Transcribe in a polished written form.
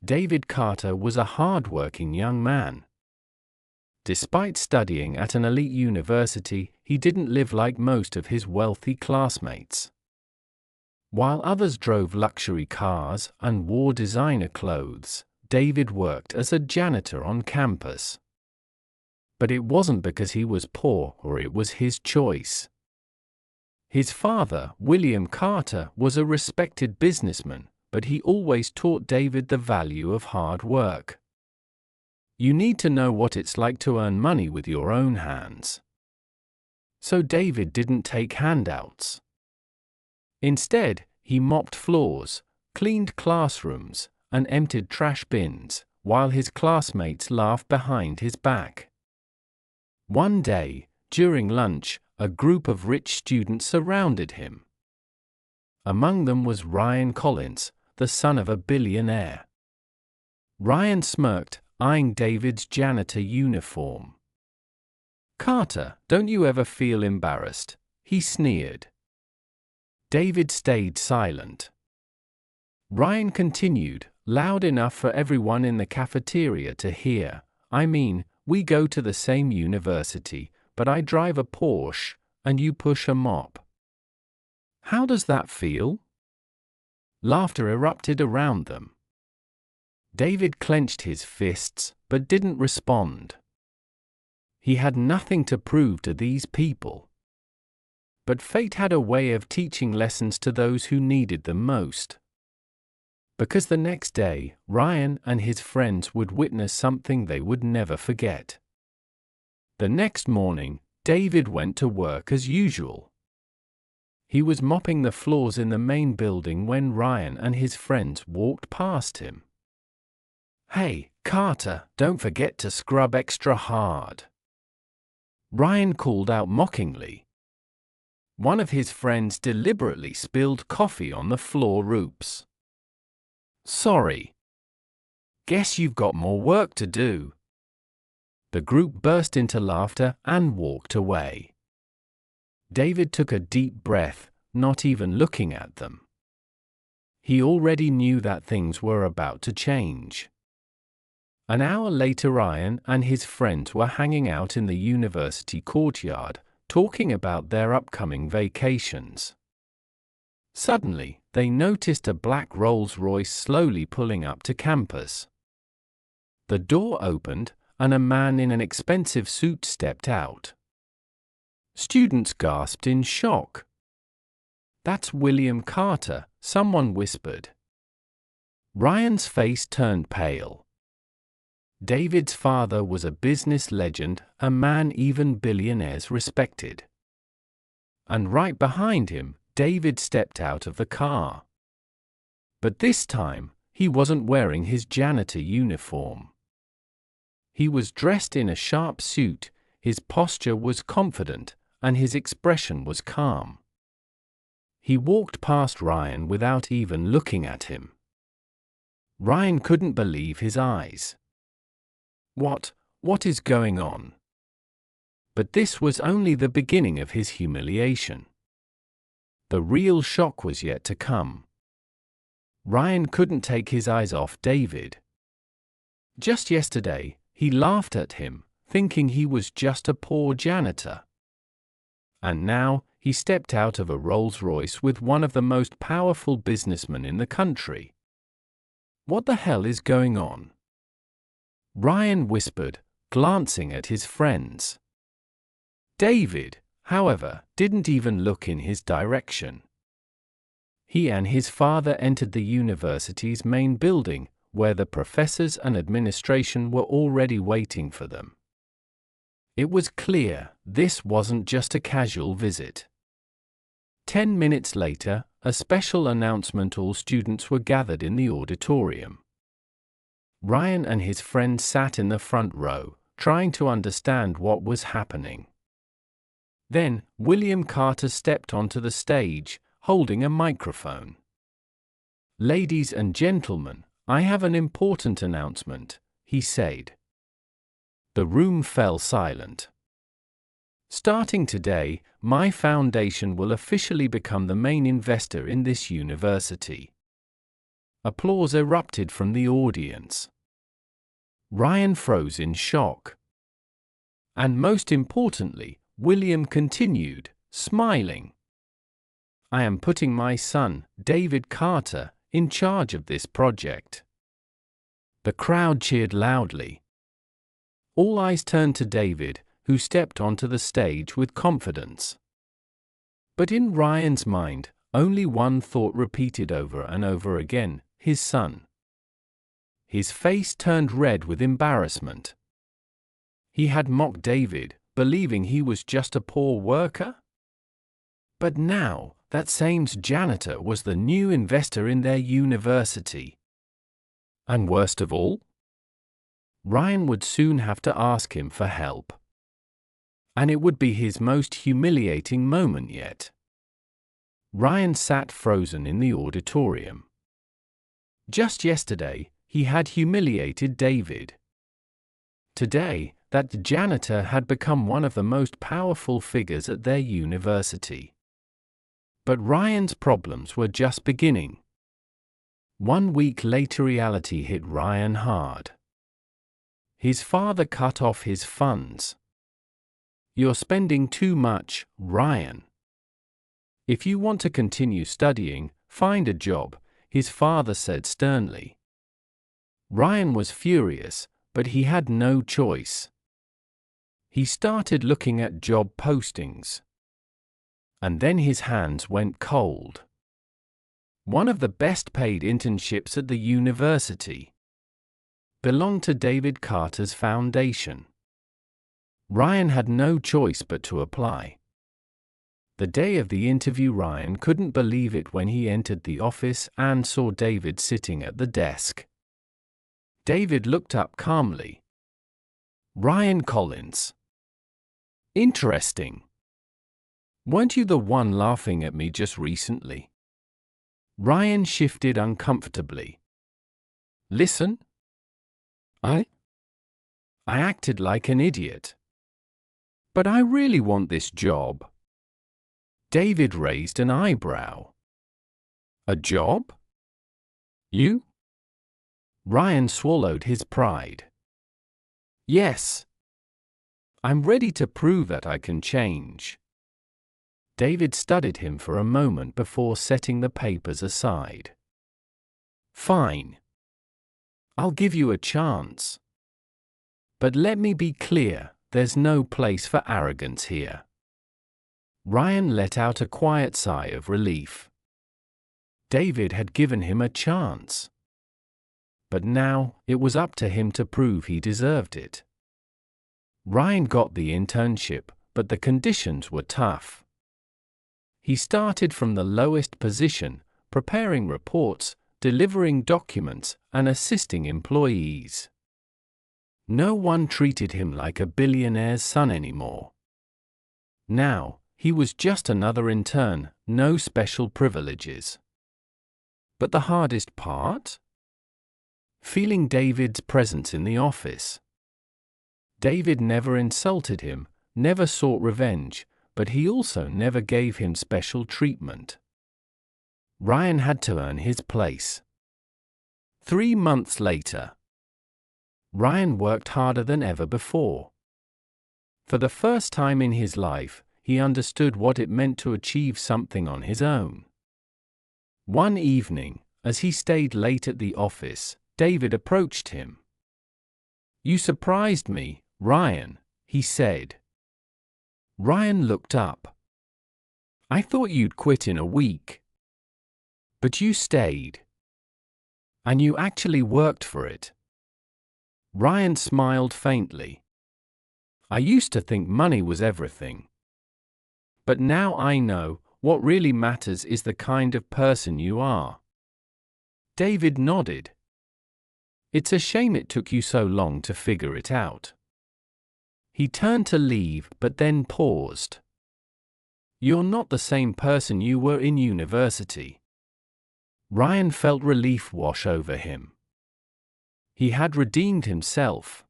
David Carter was a hard-working young man. Despite studying at an elite university, he didn't live like most of his wealthy classmates. While others drove luxury cars and wore designer clothes, David worked as a janitor on campus. But it wasn't because he was poor, or it was his choice. His father, William Carter, was a respected businessman, but he always taught David the value of hard work. You need to know what it's like to earn money with your own hands. So David didn't take handouts. Instead, he mopped floors, cleaned classrooms, and emptied trash bins, while his classmates laughed behind his back. One day, during lunch, a group of rich students surrounded him. Among them was Ryan Collins, the son of a billionaire. Ryan smirked, eyeing David's janitor uniform. "Carter, don't you ever feel embarrassed?" he sneered. David stayed silent. Ryan continued, loud enough for everyone in the cafeteria to hear, "I mean, we go to the same university, but I drive a Porsche, and you push a mop. How does that feel?" Laughter erupted around them. David clenched his fists, but didn't respond. He had nothing to prove to these people. But fate had a way of teaching lessons to those who needed them most. Because the next day, Ryan and his friends would witness something they would never forget. The next morning, David went to work as usual. He was mopping the floors in the main building when Ryan and his friends walked past him. "Hey, Carter, don't forget to scrub extra hard," Ryan called out mockingly. One of his friends deliberately spilled coffee on the floor ropes. "Sorry. Guess you've got more work to do." The group burst into laughter and walked away. David took a deep breath, not even looking at them. He already knew that things were about to change. An hour later, Ryan and his friends were hanging out in the university courtyard, talking about their upcoming vacations. Suddenly, they noticed a black Rolls-Royce slowly pulling up to campus. The door opened, and a man in an expensive suit stepped out. Students gasped in shock. "That's William Carter," someone whispered. Ryan's face turned pale. David's father was a business legend, a man even billionaires respected. And right behind him, David stepped out of the car. But this time, he wasn't wearing his janitor uniform. He was dressed in a sharp suit, his posture was confident, and his expression was calm. He walked past Ryan without even looking at him. Ryan couldn't believe his eyes. What is going on?" But this was only the beginning of his humiliation. The real shock was yet to come. Ryan couldn't take his eyes off David. Just yesterday, he laughed at him, thinking he was just a poor janitor. And now, he stepped out of a Rolls-Royce with one of the most powerful businessmen in the country. What the hell is going on? Ryan whispered, glancing at his friends. David, however, didn't even look in his direction. He and his father entered the university's main building, where the professors and administration were already waiting for them. It was clear this wasn't just a casual visit. 10 minutes later, a special announcement: all students were gathered in the auditorium. Ryan and his friends sat in the front row, trying to understand what was happening. Then, William Carter stepped onto the stage, holding a microphone. "Ladies and gentlemen, I have an important announcement," he said. The room fell silent. "Starting today, my foundation will officially become the main investor in this university. Applause erupted from the audience. Ryan froze in shock. And most importantly, William continued, smiling. I am putting my son, David Carter, in charge of this project. The crowd cheered loudly. All eyes turned to David, who stepped onto the stage with confidence. But in Ryan's mind, only one thought repeated over and over again: his son. His face turned red with embarrassment. He had mocked David, believing he was just a poor worker. But now, that same janitor was the new investor in their university. And worst of all, Ryan would soon have to ask him for help. And it would be his most humiliating moment yet. Ryan sat frozen in the auditorium. Just yesterday, he had humiliated David. Today, that janitor had become one of the most powerful figures at their university. But Ryan's problems were just beginning. 1 week later, reality hit Ryan hard. His father cut off his funds. You're spending too much, Ryan. If you want to continue studying, find a job, his father said sternly. Ryan was furious, but he had no choice. He started looking at job postings. And then his hands went cold. One of the best paid internships at the university belonged to David Carter's foundation. Ryan had no choice but to apply. The day of the interview, Ryan couldn't believe it when he entered the office and saw David sitting at the desk. David looked up calmly. Ryan Collins. Interesting. Weren't you the one laughing at me just recently? Ryan shifted uncomfortably. Listen. I acted like an idiot. But I really want this job. David raised an eyebrow. A job? You? Ryan swallowed his pride. Yes. I'm ready to prove that I can change. David studied him for a moment before setting the papers aside. Fine. I'll give you a chance. But let me be clear, there's no place for arrogance here. Ryan let out a quiet sigh of relief. David had given him a chance. But now, it was up to him to prove he deserved it. Ryan got the internship, but the conditions were tough. He started from the lowest position, preparing reports, delivering documents, and assisting employees. No one treated him like a billionaire's son anymore. Now, he was just another intern, no special privileges. But the hardest part? Feeling David's presence in the office. David never insulted him, never sought revenge, but he also never gave him special treatment. Ryan had to earn his place. 3 months later, Ryan worked harder than ever before. For the first time in his life, he understood what it meant to achieve something on his own. One evening, as he stayed late at the office, David approached him. You surprised me, Ryan, he said. Ryan looked up. I thought you'd quit in a week. But you stayed. And you actually worked for it. Ryan smiled faintly. I used to think money was everything. But now I know, what really matters is the kind of person you are. David nodded. It's a shame it took you so long to figure it out. He turned to leave, but then paused. You're not the same person you were in university. Ryan felt relief wash over him. He had redeemed himself.